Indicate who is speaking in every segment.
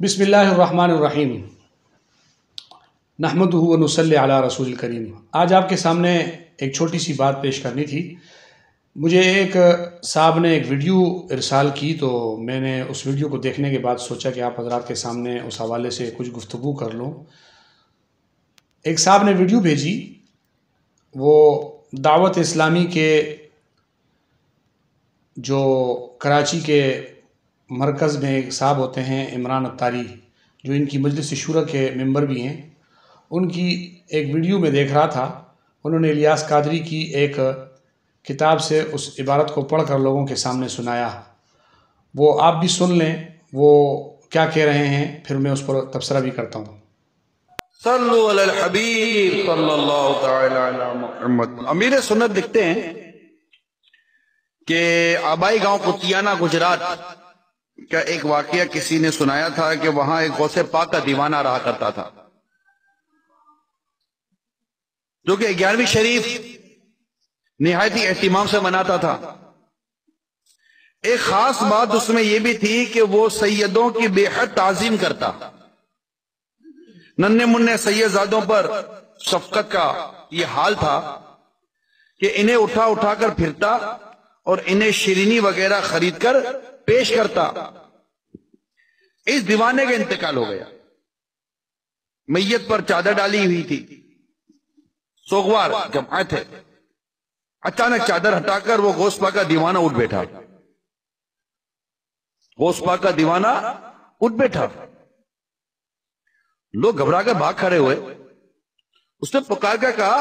Speaker 1: بسم اللہ الرحمن الرحیم نحمدہ و نصلی علی رسول الکریم۔ آج آپ کے سامنے ایک چھوٹی سی بات پیش کرنی تھی۔ مجھے ایک صاحب نے ایک ویڈیو ارسال کی، تو میں نے اس ویڈیو کو دیکھنے کے بعد سوچا کہ آپ حضرات کے سامنے اس حوالے سے کچھ گفتگو کر لوں۔ ایک صاحب نے ویڈیو بھیجی، وہ دعوت اسلامی کے جو کراچی کے مرکز میں ایک صاحب ہوتے ہیں عمران اتاری، جو ان کی مجلس شورا کے ممبر بھی ہیں، ان کی ایک ویڈیو میں دیکھ رہا تھا۔ انہوں نے الیاس قادری کی ایک کتاب سے اس عبارت کو پڑھ کر لوگوں کے سامنے سنایا۔ وہ آپ بھی سن لیں وہ کیا کہہ رہے ہیں، پھر میں اس پر تبصرہ بھی کرتا ہوں۔
Speaker 2: صلو علی الحبیب صلی اللہ تعالی علی محمد۔ امیر سنت لکھتے ہیں کہ آبائی گاؤں کتیانہ گجرات کا ایک واقعہ کسی نے سنایا تھا کہ وہاں ایک غوث پاک کا دیوانہ رہا کرتا تھا، جو کہ 11ویں شریف نہایتی اہتمام سے مناتا تھا۔ ایک خاص بات اس میں یہ بھی تھی کہ وہ سیدوں کی بے حد تعظیم کرتا۔ ننھے منھے سید زادوں پر شفقت کا یہ حال تھا کہ انہیں اٹھا اٹھا کر پھرتا اور انہیں شیرینی وغیرہ خرید کر پیش کرتا۔ اس دیوانے کا انتقال ہو گیا۔ میت پر چادر ڈالی ہوئی تھی، سوگوار جب آئے تھے، اچانک چادر ہٹا کر وہ غوث پاک کا دیوانہ اٹھ بیٹھا۔ غوث پاک کا دیوانہ اٹھ بیٹھا۔ لوگ گھبرا کر بھاگ کھڑے ہوئے۔ اس نے پکار کر کہا،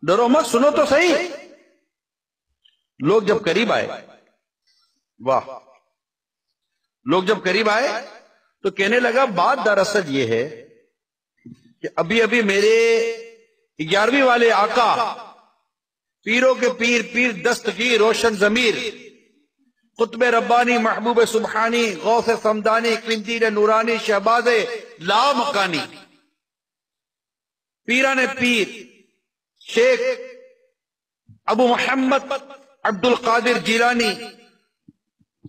Speaker 2: ڈرو مت، سنو تو صحیح۔ لوگ جب قریب آئے، واہ، لوگ جب قریب آئے تو کہنے لگا بات دراصل یہ ہے کہ ابھی ابھی میرے 11ویں والے آقا، پیروں کے پیر، پیر دستگیر، روشن ضمیر، قطب ربانی، محبوب سبحانی، غوث سمدانی، قندیل نورانی، شہباز لا مکانی، پیران پیر شیخ ابو محمد عبد القادر جیلانی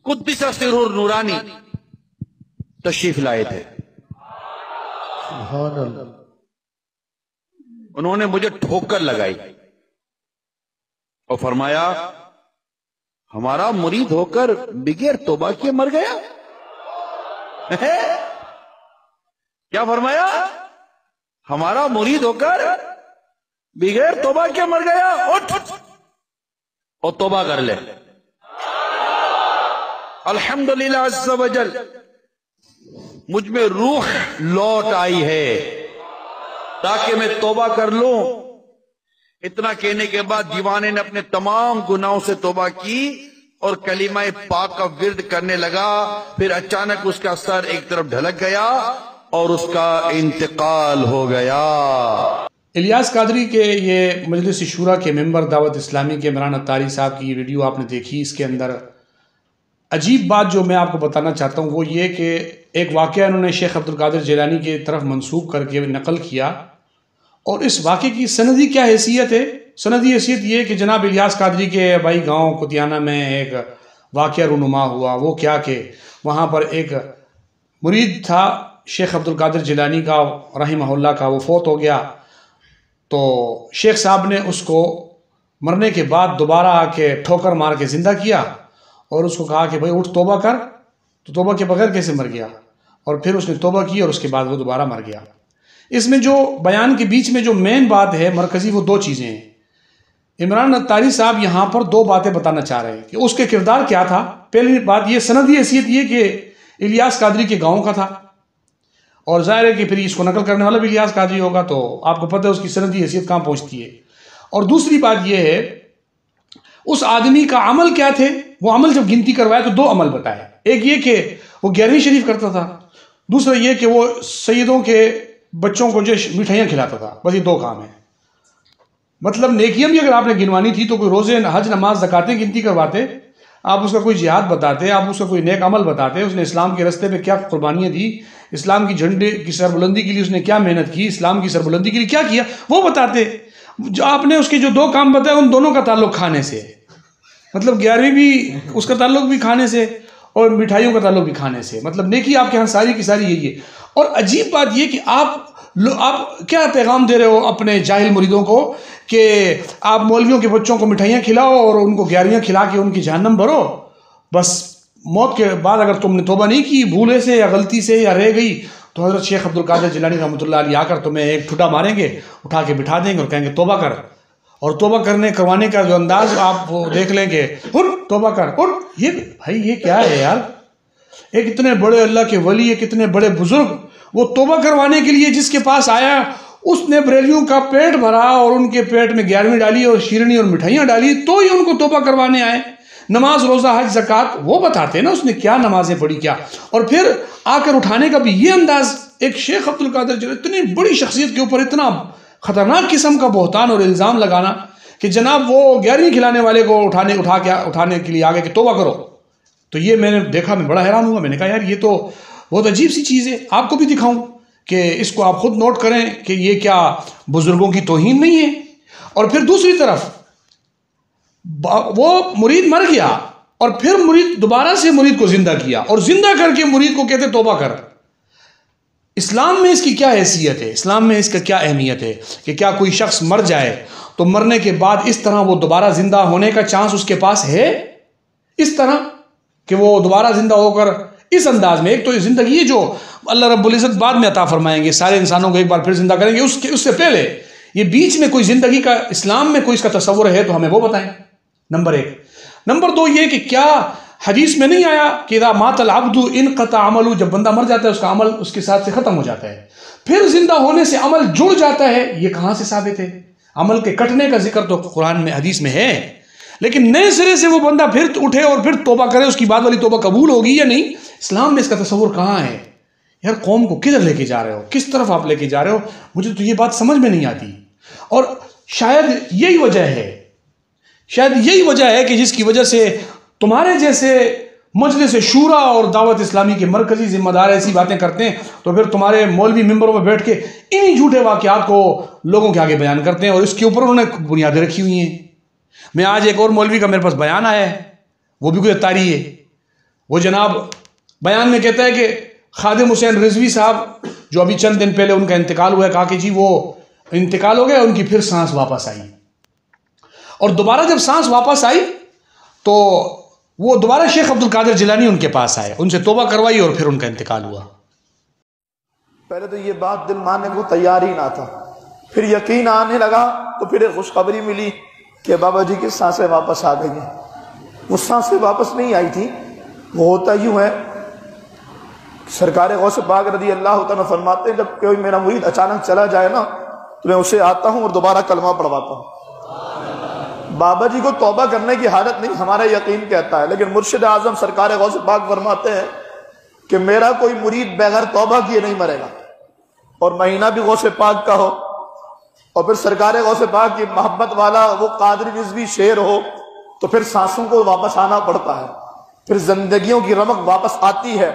Speaker 2: قدس سرور نورانی تشریف لائے تھے۔
Speaker 3: سبحان اللہ۔
Speaker 2: انہوں نے مجھے ٹھوکر لگائی اور فرمایا، ہمارا مرید ہو کر بغیر توبہ کیے مر گیا؟ کیا فرمایا؟ ہمارا مرید ہو کر بغیر توبہ کیے مر گیا؟ اٹھ اور توبہ کر لے۔ الحمدللہ عز و جل، مجھ میں روح لوٹ آئی ہے تاکہ میں توبہ کر لوں۔ اتنا کہنے کے بعد دیوانے نے اپنے تمام گناہوں سے توبہ کی اور کلمہ پاک کا ورد کرنے لگا۔ پھر اچانک اس کا سر ایک طرف ڈھلک گیا اور اس کا انتقال ہو گیا۔
Speaker 1: الیاس قادری کے یہ مجلس شورا کے ممبر دعوت اسلامی کے عمران اتاری صاحب کی یہ ویڈیو آپ نے دیکھی۔ اس کے اندر عجیب بات جو میں آپ کو بتانا چاہتا ہوں وہ یہ کہ ایک واقعہ انہوں نے شیخ عبد القادر جیلانی کی طرف منسوب کر کے نقل کیا، اور اس واقعے کی سندی کیا حیثیت ہے؟ سندی حیثیت یہ کہ جناب الیاس قادری کے آبائی گاؤں کتیانہ میں ایک واقعہ رونما ہوا۔ وہ کیا کہ وہاں پر ایک مرید تھا شیخ عبد القادر جیلانی کا رحمہ اللہ کا، وہ فوت ہو گیا۔ تو شیخ صاحب نے اس کو مرنے کے بعد دوبارہ آ کے ٹھوکر مار کے زندہ کیا اور اس کو کہا کہ بھائی اٹھ توبہ کر، تو توبہ کے بغیر کیسے مر گیا؟ اور پھر اس نے توبہ کی اور اس کے بعد وہ دوبارہ مر گیا۔ اس میں جو بیان کے بیچ میں جو مین بات ہے مرکزی، وہ دو چیزیں ہیں۔ عمران اتاری صاحب یہاں پر دو باتیں بتانا چاہ رہے ہیں کہ اس کے کردار کیا تھا۔ پہلی بات یہ سندی حیثیت یہ کہ الیاس قادری کے گاؤں کا تھا، اور ظاہر ہے کہ پھر اس کو نقل کرنے والا بھی الیاس قادری ہوگا، تو آپ کو پتہ ہے اس کی سندی حیثیت کہاں پہنچتی ہے۔ اور دوسری بات یہ ہے اس آدمی کا عمل کیا تھے۔ وہ عمل جب گنتی کروائے تو دو عمل بتائے، ایک یہ کہ وہ 11ویں شریف کرتا تھا، دوسرا یہ کہ وہ سیدوں کے بچوں کو جو مٹھائیاں کھلاتا تھا۔ بس یہ دو کام ہیں۔ مطلب نیکیاں بھی اگر آپ نے گنوانی تھی تو کوئی روزے، حج، نماز، زکاتیں گنتی کرواتے، آپ اس کا کوئی جہاد بتاتے، آپ اس کا کوئی نیک عمل بتاتے، اس نے اسلام کے راستے پہ کیا قربانیاں دی، اسلام کی جھنڈے کی سربلندی کے لیے اس نے کیا محنت کی، اسلام کی سربلندی کے لیے کیا کیا، وہ بتاتے۔ جو آپ نے اس کے جو دو کام بتائے ان دونوں کا تعلق کھانے سے، مطلب 11ویں بھی اس کا تعلق بھی کھانے سے، اور مٹھائیوں کا تعلق بھی کھانے سے، مطلب نیکی آپ کے ہاں ساری کی ساری یہی ہے۔ اور عجیب بات یہ کہ آپ کیا پیغام دے رہے ہو اپنے جاہل مریدوں کو کہ آپ مولویوں کے بچوں کو مٹھائیاں کھلاؤ اور ان کو گیاریاں کھلا کے ان کی جہنم بھرو، بس موت کے بعد اگر تم نے توبہ نہیں کی بھولے سے یا غلطی سے یا رہ گئی تو حضرت شیخ عبد القادر جیلانی رحمۃ اللہ علیہ آ کر تمہیں ایک ٹھٹا ماریں گے، اٹھا کے بٹھا دیں گے اور کہیں گے توبہ کر، اور توبہ کروانے کا جو انداز آپ وہ دیکھ لیں گے، اٹھ توبہ کر اٹھ۔ یہ بھائی یہ کیا ہے یار؟ ایک اتنے بڑے اللہ کے ولی، ایک اتنے بڑے بزرگ، وہ توبہ کروانے کے لیے جس کے پاس آیا اس نے بریلیوں کا پیٹ بھرا اور ان کے پیٹ میں 11ویں ڈالی اور شیرنی اور مٹھائیاں ڈالی تو ہی ان کو توبہ کروانے آئے۔ نماز روزہ حج زکوٰۃ وہ بتاتے ہیں نا اس نے کیا نمازیں پڑھی کیا، اور پھر آ کر اٹھانے کا بھی یہ انداز۔ ایک شیخ عبد القادر جیلانی اتنی بڑی شخصیت کے اوپر اتنا خطرناک قسم کا بہتان اور الزام لگانا کہ جناب وہ 11ویں کھلانے والے کو اٹھانے کے لیے آگے کہ توبہ کرو، تو یہ میں نے دیکھا، میں بڑا حیران ہوا۔ میں نے کہا یار یہ تو بہت عجیب سی چیز ہے، آپ کو بھی دکھاؤں کہ اس کو آپ خود نوٹ کریں کہ یہ کیا بزرگوں کی توہین نہیں ہے۔ اور پھر دوسری طرف وہ مرید مر گیا اور پھر مرید دوبارہ سے مرید کو زندہ کیا اور زندہ کر کے مرید کو کہتے توبہ کر۔ اسلام میں اس کی کیا حیثیت ہے؟ اسلام میں اس کا کیا اہمیت ہے کہ کیا کوئی شخص مر جائے تو مرنے کے بعد اس طرح وہ دوبارہ زندہ ہونے کا چانس اس کے پاس ہے؟ اس طرح کہ وہ دوبارہ زندہ ہو کر اس انداز میں، ایک تو یہ زندگی ہے جو اللہ رب العزت بعد میں عطا فرمائیں گے، سارے انسانوں کو ایک بار پھر زندہ کریں گے، اس سے پہلے یہ بیچ میں کوئی زندگی کا اسلام میں کوئی اس کا تصور ہے تو ہمیں وہ بتائیں، نمبر ایک۔ نمبر دو یہ کہ کیا حدیث میں نہیں آیا کہ اذا مات العبد انقطع عملہ، جب بندہ مر جاتا ہے اس کا عمل اس کے ساتھ سے ختم ہو جاتا ہے، پھر زندہ ہونے سے عمل جڑ جاتا ہے؟ یہ کہاں سے ثابت ہے؟ عمل کے کٹنے کا ذکر تو قرآن میں حدیث میں ہے، لیکن نئے سرے سے وہ بندہ پھر اٹھے اور پھر توبہ کرے، اس کی بعد والی توبہ قبول ہوگی یا نہیں؟ اسلام میں اس کا تصور کہاں ہے؟ یار قوم کو کدھر لے کے جا رہے ہو؟ کس طرف آپ لے کے جا رہے ہو؟ مجھے تو یہ بات سمجھ میں نہیں آتی، اور شاید یہی وجہ ہے کہ جس کی وجہ سے تمہارے جیسے مجلس شورا اور دعوت اسلامی کے مرکزی ذمہ دار ایسی باتیں کرتے ہیں تو پھر تمہارے مولوی ممبروں میں بیٹھ کے انہی جھوٹے واقعات کو لوگوں کے آگے بیان کرتے ہیں اور اس کے اوپر انہوں نے بنیادیں رکھی ہوئی ہیں۔ میں آج ایک اور مولوی کا میرے پاس بیان آیا ہے، وہ بھی کوئی اتاری ہے، وہ جناب بیان میں کہتا ہے کہ خادم حسین رضوی صاحب جو ابھی چند دن پہلے ان کا انتقال ہوا ہے، کہا کہ جی وہ انتقال ہو گیا، ان کی پھر سانس واپس آئی، اور دوبارہ جب سانس واپس آئی تو وہ دوبارہ شیخ عبد القادر جیلانی ان کے پاس آئے، ان سے توبہ کروائی اور پھر ان کا انتقال ہوا۔
Speaker 3: پہلے تو یہ بات دل ماننے کو تیار ہی نہ تھا، پھر یقین آنے لگا تو پھر ایک خوشخبری ملی کہ بابا جی کی سانسیں واپس آ گئی ہیں۔ وہ سانسیں واپس نہیں آئی تھی، وہ ہوتا یوں ہے، سرکار غوث پاک رضی اللہ تعالیٰ فرماتے ہیں جب کوئی میرا مرید اچانک چلا جائے نا تو میں اسے آتا ہوں اور دوبارہ کلمہ پڑھواتا ہوں۔ بابا جی کو توبہ کرنے کی حالت نہیں، ہمارا یقین کہتا ہے، لیکن مرشد اعظم سرکار غوث پاک فرماتے ہیں کہ میرا کوئی مرید بغیر توبہ کیے نہیں مرے گا، اور مہینہ بھی غوث پاک کا ہو، اور پھر سرکار غوث پاک کی محبت والا وہ قادری رضوی شیر ہو، تو پھر سانسوں کو واپس آنا پڑتا ہے، پھر زندگیوں کی رمق واپس آتی ہے،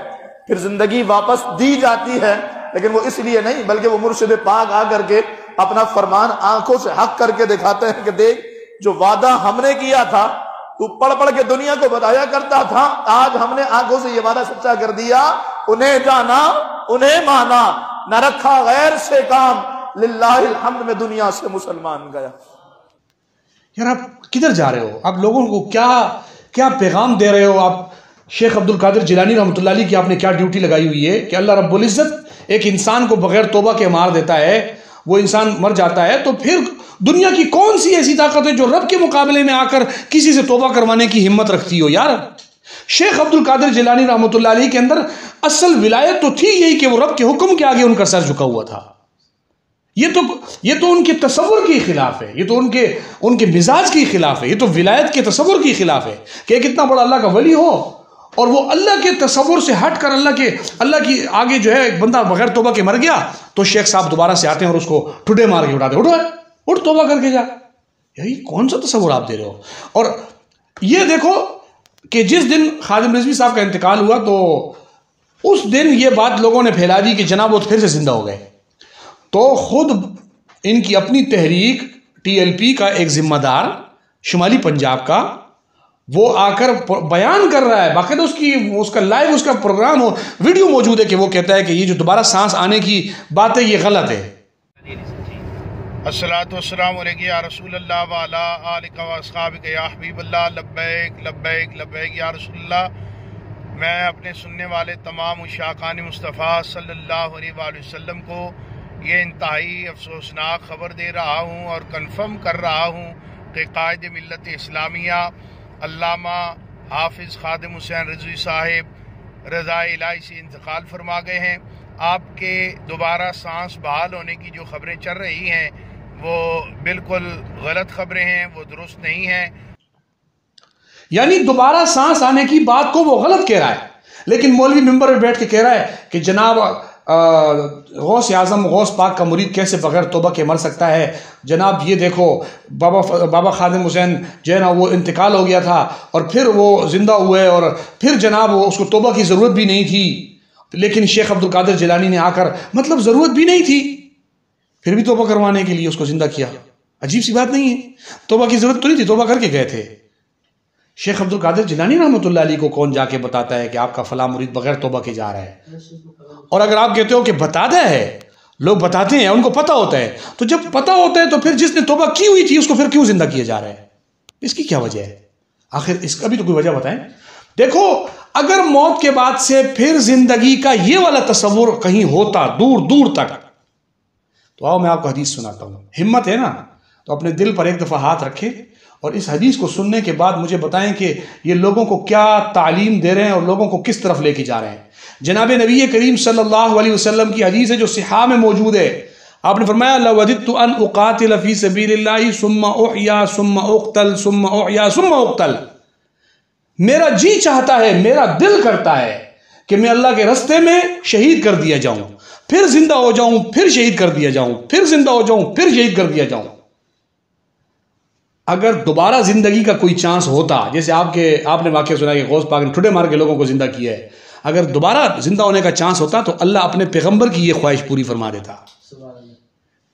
Speaker 3: پھر زندگی واپس دی جاتی ہے، لیکن وہ اس لیے نہیں بلکہ وہ مرشد پاک آ کر کے اپنا فرمان آنکھوں سے حق کر کے دکھاتے ہیں کہ دیکھ جو وعدہ ہم نے کیا تھا تو پڑھ پڑھ کے دنیا کو بتایا کرتا تھا، آج ہم نے آنکھوں سے یہ وعدہ سچا کر دیا، انہیں جانا انہیں مانا، نہ رکھا غیر سے کام، للہ الحمد میں دنیا سے مسلمان گیا۔
Speaker 1: یار آپ کدھر جا رہے ہو؟ آپ لوگوں کو کیا پیغام دے رہے ہو؟ آپ شیخ عبد القادر جیلانی رحمۃ اللہ علیہ کی آپ نے کیا ڈیوٹی لگائی ہوئی ہے کہ اللہ رب العزت ایک انسان کو بغیر توبہ کے مار دیتا ہے، وہ انسان مر جاتا ہے، تو پھر دنیا کی کون سی ایسی طاقت ہے جو رب کے مقابلے میں آ کر کسی سے توبہ کروانے کی ہمت رکھتی ہو؟ یار شیخ عبد القادر جیلانی رحمۃ اللہ علیہ کے اندر اصل ولایت تو تھی یہی کہ وہ رب کے حکم کے آگے ان کا سر جھکا ہوا تھا۔ یہ تو ان کے تصور کے خلاف ہے، یہ تو ان کے مزاج کے خلاف ہے، یہ تو ولایت کے تصور کے خلاف ہے کہ ایک اتنا بڑا اللہ کا ولی ہو اور وہ اللہ کے تصور سے ہٹ کر اللہ کی آگے جو ہے ایک بندہ بغیر توبہ کے مر گیا تو شیخ صاحب دوبارہ سے آتے ہیں اور اس کو ٹھڈے مار کے اٹھاتے، اٹھ توبہ کر کے جا۔ یہی کون سا تصور آپ دے رہے ہو؟ اور یہ دیکھو کہ جس دن خادم رضوی صاحب کا انتقال ہوا تو اس دن یہ بات لوگوں نے پھیلا دی کہ جناب وہ پھر سے زندہ ہو گئے، تو خود ان کی اپنی تحریک TLP کا ایک ذمہ دار شمالی پنجاب کا، وہ آ کر بیان کر رہا ہے، باقاعدہ اس کا لائیو اس کا پروگرام ہو، ویڈیو موجود ہے کہ وہ کہتا ہے کہ یہ جو دوبارہ سانس آنے کی بات ہے یہ غلط ہے۔
Speaker 4: الصلاۃ والسلام علیک یا رسول اللہ وعلی آلک و اصحابک یا حبیب اللہ، لبیک لبیک لبیک یا رسول اللہ۔ میں اپنے سننے والے تمام عشاقان مصطفیٰ صلی اللہ علیہ وآلہ وسلم کو یہ انتہائی افسوسناک خبر دے رہا ہوں اور کنفرم کر رہا ہوں کہ قائد ملت اسلامیہ علامہ حافظ خادم حسین رضوی صاحب رضا الہی سے انتقال فرما گئے ہیں۔ آپ کے دوبارہ سانس بحال ہونے کی جو خبریں چل رہی ہیں وہ بالکل غلط خبریں ہیں، وہ درست نہیں ہیں۔
Speaker 1: یعنی دوبارہ سانس آنے کی بات کو وہ غلط کہہ رہا ہے، لیکن مولوی ممبر پہ بیٹھ کے کہہ رہا ہے کہ جناب غوث اعظم غوث پاک کا مرید کیسے بغیر توبہ کے مر سکتا ہے؟ جناب یہ دیکھو بابا خادم حسین جو ہے نا وہ انتقال ہو گیا تھا اور پھر وہ زندہ ہوئے اور پھر جناب اس کو توبہ کی ضرورت بھی نہیں تھی، لیکن شیخ عبد القادر جیلانی نے آ کر مطلب ضرورت بھی نہیں تھی پھر بھی توبہ کروانے کے لیے اس کو زندہ کیا۔ عجیب سی بات نہیں ہے؟ توبہ کی ضرورت تو نہیں تھی، توبہ کر کے گئے تھے۔ شیخ عبد القادر جیلانی رحمۃ اللہ علیہ کو کون جا کے بتاتا ہے کہ آپ کا فلاں مرید بغیر توبہ کے جا رہا ہے؟ اور اگر آپ کہتے ہو کہ بتاتا ہے، لوگ بتاتے ہیں، ان کو پتہ ہوتا ہے، تو جب پتہ ہوتا ہے تو پھر جس نے توبہ کی ہوئی تھی اس کو پھر کیوں زندہ کیا جا رہا ہے؟ اس کی کیا وجہ ہے؟ آخر اس کا بھی تو کوئی وجہ بتائیں۔ دیکھو اگر موت کے بعد سے پھر زندگی کا یہ والا تصور کہیں ہوتا دور دور تک، تو آؤ میں آپ کو حدیث سناتا ہوں۔ ہمت ہے نا تو اپنے دل پر ایک دفعہ ہاتھ رکھے اور اس حدیث کو سننے کے بعد مجھے بتائیں کہ یہ لوگوں کو کیا تعلیم دے رہے ہیں اور لوگوں کو کس طرف لے کے جا رہے ہیں۔ جناب نبی کریم صلی اللہ علیہ وسلم کی حدیث ہے جو صحاح میں موجود ہے۔ آپ نے فرمایا لَوَدِدْتُ أَنْ أُقَاتِلَ فِي سَبِيلِ اللَّهِ ثُمَّ أُحْيَا ثُمَّ أُقْتَلْ ثُمَّ أُحْيَا ثُمَّ أُقْتَلْ۔ میرا جی چاہتا ہے، میرا دل کرتا ہے کہ میں اللہ کے رستے میں شہید کر دیا جاؤں، پھر زندہ ہو جاؤں، پھر شہید کر دیا جاؤں، پھر زندہ ہو جاؤں، پھر شہید کر دیا جاؤں۔ اگر دوبارہ زندگی کا کوئی چانس ہوتا، جیسے آپ نے واقعہ سنا کہ غوث پاک نے ٹھڈے مار کے لوگوں کو زندہ کیا ہے، اگر دوبارہ زندہ ہونے کا چانس ہوتا تو اللہ اپنے پیغمبر کی یہ خواہش پوری فرما دیتا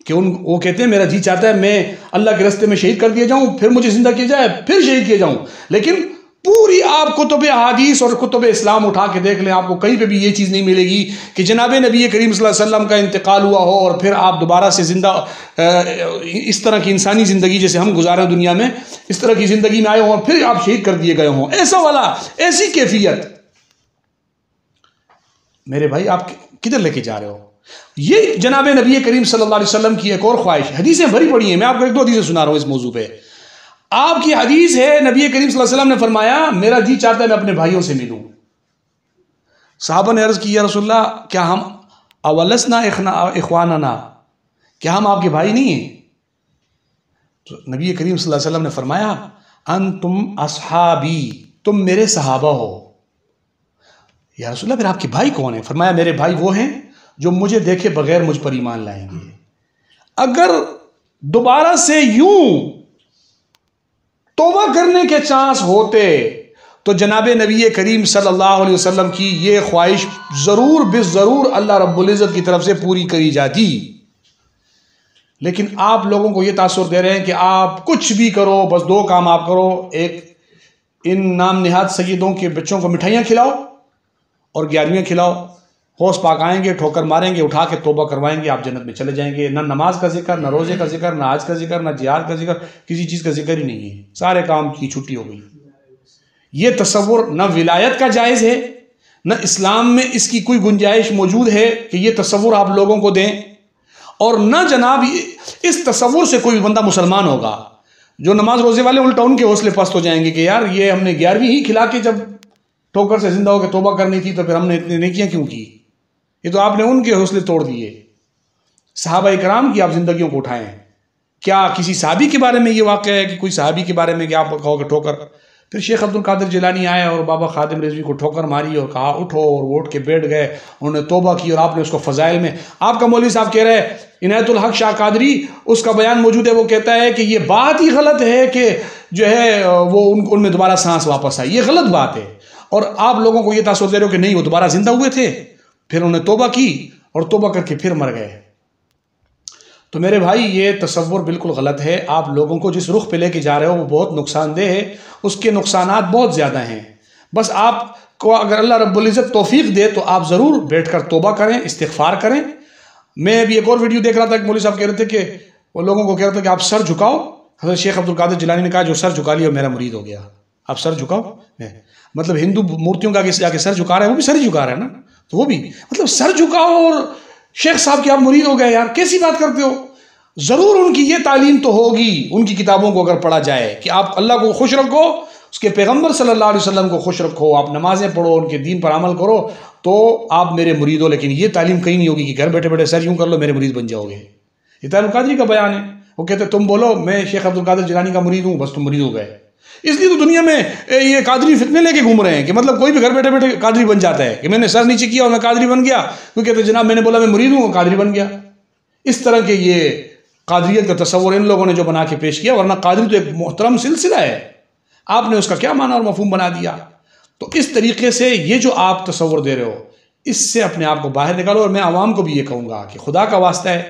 Speaker 1: کہ وہ کہتے ہیں میرا جی چاہتا ہے میں اللہ کے رستے میں شہید کر دیا جاؤں، پھر مجھے زندہ کیا جائے، پھر شہید کیا جاؤں۔ لیکن پوری آپ کتب احادیث اور کتب اسلام اٹھا کے دیکھ لیں، آپ کو کہیں پہ بھی یہ چیز نہیں ملے گی کہ جناب نبی کریم صلی اللہ علیہ وسلم کا انتقال ہوا ہو اور پھر آپ دوبارہ سے زندہ اس طرح کی انسانی زندگی جیسے ہم گزارے دنیا میں اس طرح کی زندگی میں آئے ہوں اور پھر آپ شہید کر دیے گئے ہوں، ایسی کیفیت۔ میرے بھائی آپ کدھر لے کے جا رہے ہو؟ یہ جناب نبی کریم صلی اللہ علیہ وسلم کی ایک اور خواہش، حدیثیں بھری پڑی ہیں، میں آپ کو ایک دو حدیثیں سنا رہا ہوں اس موضوع پہ۔ آپ کی حدیث ہے نبی کریم صلی اللہ علیہ وسلم نے فرمایا میرا جی چاہتا ہے میں اپنے بھائیوں سے ملوں۔ صحابہ نے عرض کی یا رسول اللہ کیا ہم اولسنا اخواننا، کیا ہم آپ کے بھائی نہیں ہیں؟ تو نبی کریم صلی اللہ علیہ وسلم نے فرمایا انتم اصحابی، تم میرے صحابہ ہو۔ یا رسول اللہ پھر آپ کے بھائی کون ہیں؟ فرمایا میرے بھائی وہ ہیں جو مجھے دیکھے بغیر مجھ پر ایمان لائیں گے۔ اگر دوبارہ سے یوں توبہ کرنے کے چانس ہوتے تو جناب نبی کریم صلی اللہ علیہ وسلم کی یہ خواہش ضرور بالضرور اللہ رب العزت کی طرف سے پوری کری جاتی۔ لیکن آپ لوگوں کو یہ تاثر دے رہے ہیں کہ آپ کچھ بھی کرو، بس دو کام آپ کرو، ایک ان نام نہاد سیدوں کے بچوں کو مٹھائیاں کھلاؤ اور 11ویں کھلاؤ، غوث پاک آئیں گے، ٹھوکر ماریں گے، اٹھا کے توبہ کروائیں گے، آپ جنت میں چلے جائیں گے۔ نہ نماز کا ذکر، نہ روزے کا ذکر، نہ حج کا ذکر، نہ جہاد کا ذکر، کسی چیز کا ذکر ہی نہیں ہے، سارے کام کی چھٹی ہو گئی۔ یہ تصور نہ ولایت کا جائز ہے، نہ اسلام میں اس کی کوئی گنجائش موجود ہے کہ یہ تصور آپ لوگوں کو دیں، اور نہ جناب اس تصور سے کوئی بندہ مسلمان ہوگا۔ جو نماز روزے والے الٹا ان کے حوصلے پست ہو جائیں گے کہ یار یہ ہم نے 11ویں ہی کھلا کے جب ٹھوکر سے زندہ ہو کے توبہ کرنی تھی تو پھر ہم نے اتنی نیکیاں کیوں کی؟ یہ تو آپ نے ان کے حوصلے توڑ دیے۔ صحابہ اکرام کی آپ زندگیوں کو اٹھائیں، کیا کسی صحابی کے بارے میں یہ واقعہ ہے کہ کوئی صحابی کے بارے میں کہ آپ کہو کہ ٹھوکر؟ پھر شیخ عبد القادر جیلانی آئے اور بابا خادم رضوی کو ٹھوکر ماری اور کہا اٹھو، اور وہ اٹھ کے بیٹھ گئے، انہوں نے توبہ کی اور آپ نے اس کو فضائل میں، آپ کا مولوی صاحب کہہ رہے ہیں عنایت الحق شاہ قادری، اس کا بیان موجود ہے، وہ کہتا ہے کہ یہ بات ہی غلط ہے کہ جو ہے وہ ان میں دوبارہ سانس واپس آئی، یہ غلط بات ہے، اور آپ لوگوں کو یہ تاثر دے رہے ہو کہ نہیں وہ دوبارہ زندہ ہوئے تھے، پھر انہوں نے توبہ کی اور توبہ کر کے پھر مر گئے۔ تو میرے بھائی یہ تصور بالکل غلط ہے. آپ لوگوں کو جس رخ پہ لے کے جا رہے ہو وہ بہت نقصان دہ ہے، اس کے نقصانات بہت زیادہ ہیں. بس آپ کو اگر اللہ رب العزت توفیق دے تو آپ ضرور بیٹھ کر توبہ کریں، استغفار کریں. میں ابھی ایک اور ویڈیو دیکھ رہا تھا کہ مولوی صاحب کہہ رہے تھے کہ وہ لوگوں کو کہہ رہے تھے کہ آپ سر جھکاؤ. حضرت شیخ عبد القادر جیلانی نے کہا جو سر جھکا لیا میرا مرید ہو گیا. آپ سر جھکاؤ، مطلب ہندو مورتیوں کا جا کے سر جھکا رہے ہیں، وہ بھی سر ہی جھکا رہے ہیں نا. تو وہ بھی مطلب سر جھکاؤ اور شیخ صاحب کے آپ مرید ہو گئے. یار کیسی بات کرتے ہو؟ ضرور ان کی یہ تعلیم تو ہوگی ان کی کتابوں کو اگر پڑھا جائے کہ آپ اللہ کو خوش رکھو، اس کے پیغمبر صلی اللہ علیہ وسلم کو خوش رکھو، آپ نمازیں پڑھو، ان کے دین پر عمل کرو تو آپ میرے مرید ہو. لیکن یہ تعلیم کہیں نہیں ہوگی کہ گھر بیٹھے بیٹھے سر یوں کر لو میرے مرید بن جاؤ گے. یہ طاہر القادری کا بیان ہے. وہ کہتے تم بولو میں شیخ عبد القادر جیلانی کا مرید ہوں، بس تم مرید ہو گئے. اس لیے تو دنیا میں یہ قادری فتنے لے کے گھوم رہے ہیں کہ مطلب کوئی بھی گھر بیٹھے بیٹھے قادری بن جاتا ہے کہ میں نے سر نیچے کیا اور میں قادری بن گیا. وہ کہتے جناب میں نے بولا میں مرید ہوں، قادری بن گیا. اس طرح کے یہ قادریت کا تصور ان لوگوں نے جو بنا کے پیش کیا، ورنہ قادری تو ایک محترم سلسلہ ہے. آپ نے اس کا کیا معنی اور مفہوم بنا دیا. تو اس طریقے سے یہ جو آپ تصور دے رہے ہو اس سے اپنے آپ کو باہر نکالو. اور میں عوام کو بھی یہ کہوں گا کہ خدا کا واسطہ ہے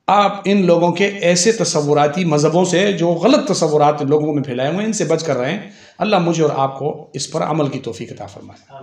Speaker 1: آپ ان لوگوں کے ایسے تصوراتی مذہبوں سے جو غلط تصورات لوگوں میں پھیلائے ہوئے ہیں ان سے بچ کر رہیں. اللہ مجھے اور آپ کو اس پر عمل کی توفیق عطا فرمائے.